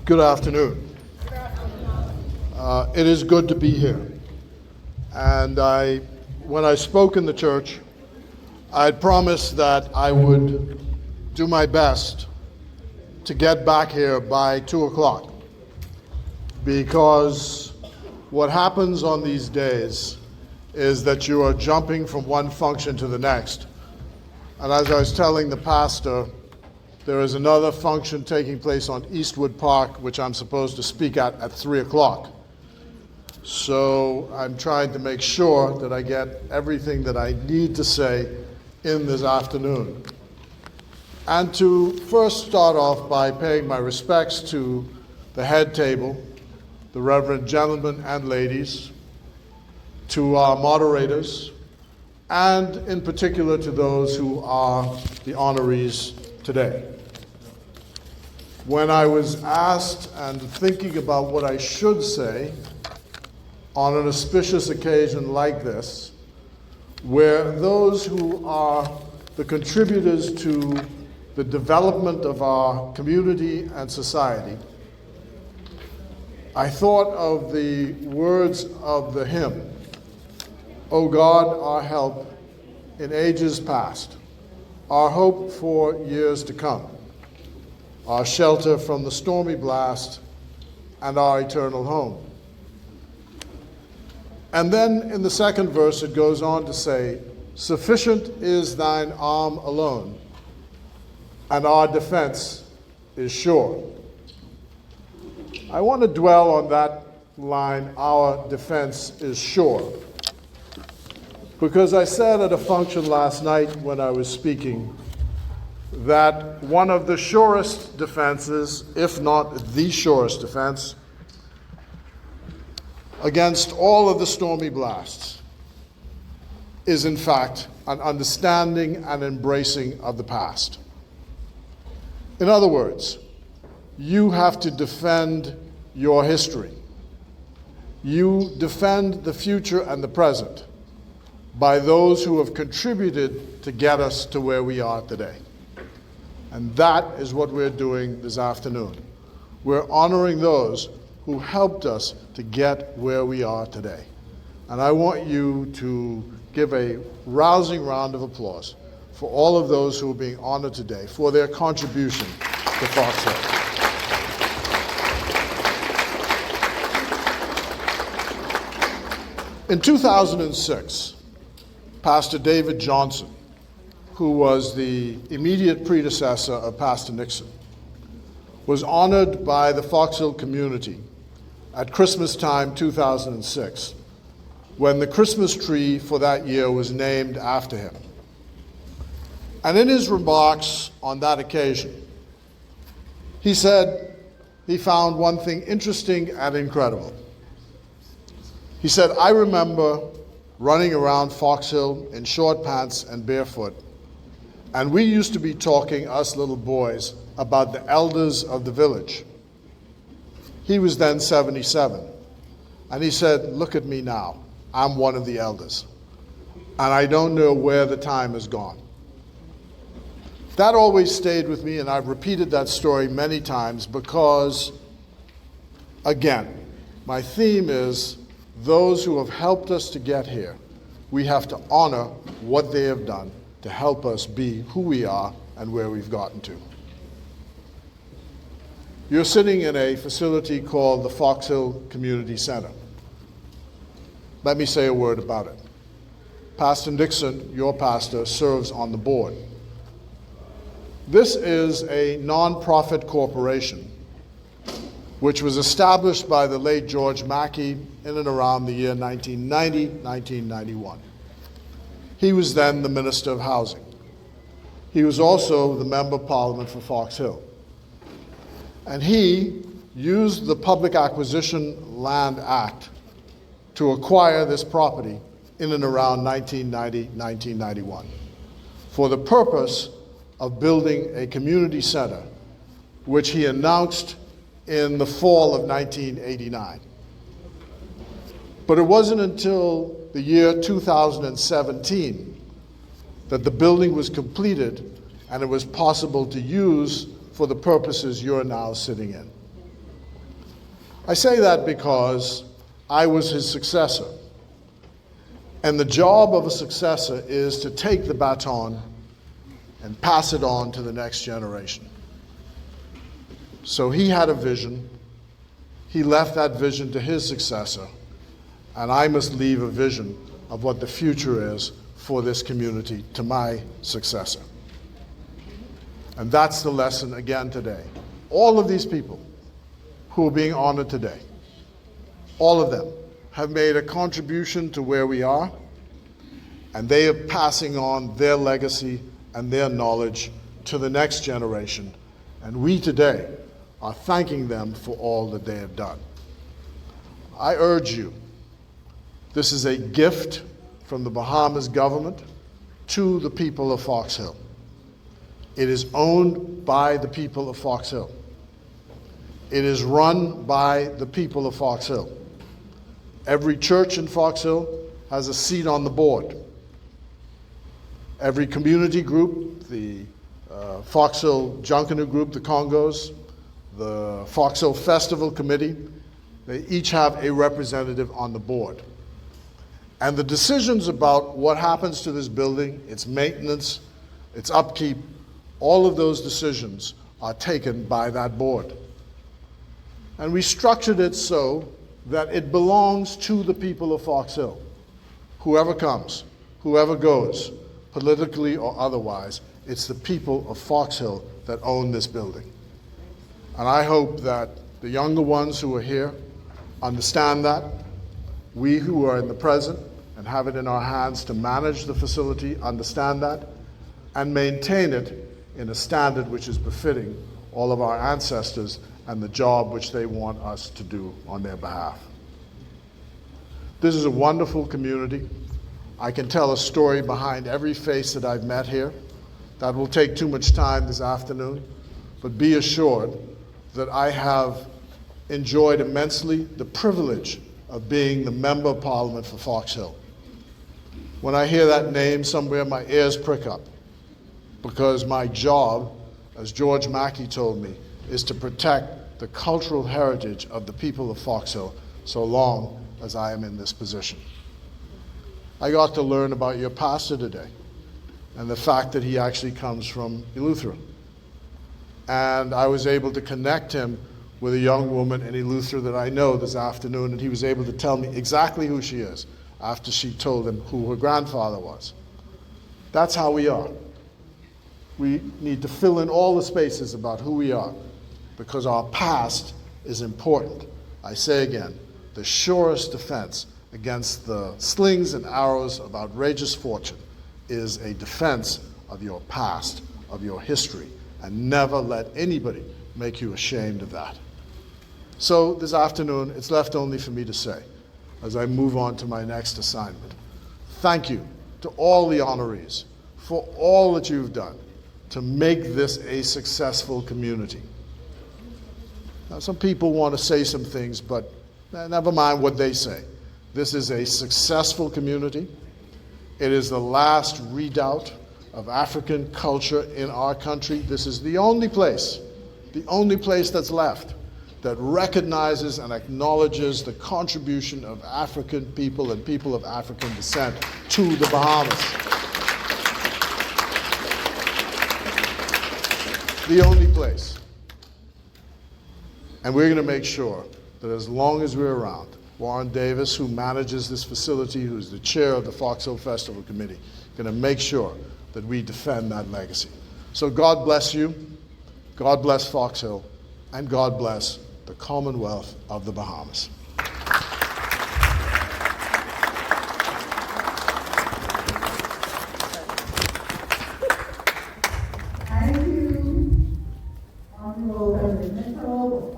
Good afternoon. It is good to be here. And when I spoke in the church, I had promised that I would do my best to get back here by 2 o'clock. Because what happens on these days is that you are jumping from one function to the next. And as I was telling the pastor, there is another function taking place on Eastwood Park, which I'm supposed to speak at 3 o'clock. So I'm trying to make sure that I get everything that I need to say in this afternoon. And to first start off by paying my respects to the head table, the reverend gentlemen and ladies, to our moderators, and in particular to those who are the honorees today. When I was asked and thinking about what I should say on an auspicious occasion like this, where those who are the contributors to the development of our community and society, I thought of the words of the hymn, "O God, our help in ages past, our hope for years to come, our shelter from the stormy blast, and our eternal home." And then in the second verse it goes on to say, "Sufficient is thine arm alone, and our defense is sure." I want to dwell on that line, "our defense is sure," because I said at a function last night when I was speaking that one of the surest defenses, if not the surest defense, against all of the stormy blasts is in fact an understanding and embracing of the past. In other words, you have to defend your history. You defend the future and the present by those who have contributed to get us to where we are today. And that is what we're doing this afternoon. We're honoring those who helped us to get where we are today. And I want you to give a rousing round of applause for all of those who are being honored today for their contribution to Fox Hill. In 2006, Pastor David Johnson, who was the immediate predecessor of Pastor Nixon, was honored by the Fox Hill community at Christmas time 2006, when the Christmas tree for that year was named after him. And in his remarks on that occasion, he said he found one thing interesting and incredible. He said, "I remember running around Fox Hill in short pants and barefoot, and we used to be talking, us little boys, about the elders of the village." He was then 77. And he said, "Look at me now. I'm one of the elders. And I don't know where the time has gone." That always stayed with me, and I've repeated that story many times because, again, my theme is those who have helped us to get here. We have to honor what they have done to help us be who we are and where we've gotten to. You're sitting in a facility called the Fox Hill Community Center. Let me say a word about it. Pastor Nixon, your pastor, serves on the board. This is a nonprofit corporation which was established by the late George Mackey in and around the year 1990, 1991. He was then the Minister of Housing. He was also the Member of Parliament for Fox Hill. And he used the Public Acquisition Land Act to acquire this property in and around 1990, 1991 for the purpose of building a community center, which he announced in the fall of 1989. But it wasn't until the year 2017 that the building was completed and it was possible to use for the purposes you're now sitting in. I say that because I was his successor. And the job of a successor is to take the baton and pass it on to the next generation. So he had a vision. He left that vision to his successor. And I must leave a vision of what the future is for this community to my successor. And that's the lesson again today. All of these people who are being honored today, all of them have made a contribution to where we are, and they are passing on their legacy and their knowledge to the next generation. And we today are thanking them for all that they have done. I urge you, this is a gift from the Bahamas government to the people of Fox Hill. It is owned by the people of Fox Hill. It is run by the people of Fox Hill. Every church in Fox Hill has a seat on the board. Every community group, the Fox Hill Junkanoo Group, the Congos, the Fox Hill Festival Committee, they each have a representative on the board. And the decisions about what happens to this building, its maintenance, its upkeep, all of those decisions are taken by that board. And we structured it so that it belongs to the people of Fox Hill. Whoever comes, whoever goes, politically or otherwise, it's the people of Fox Hill that own this building. And I hope that the younger ones who are here understand that. We who are in the present and have it in our hands to manage the facility understand that and maintain it in a standard which is befitting all of our ancestors and the job which they want us to do on their behalf. This is a wonderful community. I can tell a story behind every face that I've met here. That will take too much time this afternoon, but be assured that I have enjoyed immensely the privilege of being the Member of Parliament for Fox Hill. When I hear that name somewhere, my ears prick up, because my job, as George Mackey told me, is to protect the cultural heritage of the people of Fox Hill so long as I am in this position. I got to learn about your pastor today and the fact that he actually comes from Eleuthera. And I was able to connect him with a young woman in Eleuthera that I know this afternoon, and he was able to tell me exactly who she is after she told him who her grandfather was. That's how we are. We need to fill in all the spaces about who we are, because our past is important. I say again, the surest defense against the slings and arrows of outrageous fortune is a defense of your past, of your history, and never let anybody make you ashamed of that. So this afternoon, it's left only for me to say, as I move on to my next assignment, thank you to all the honorees for all that you've done to make this a successful community. Now, some people want to say some things, but never mind what they say. This is a successful community. It is the last redoubt of African culture in our country. This is the only place that's left that recognizes and acknowledges the contribution of African people and people of African descent to the Bahamas. The only place. And we're going to make sure that as long as we're around, Warren Davis, who manages this facility, who's the chair of the Fox Hill Festival Committee, going to make sure that we defend that legacy. So God bless you, God bless Fox Hill, and God bless the Commonwealth of the Bahamas.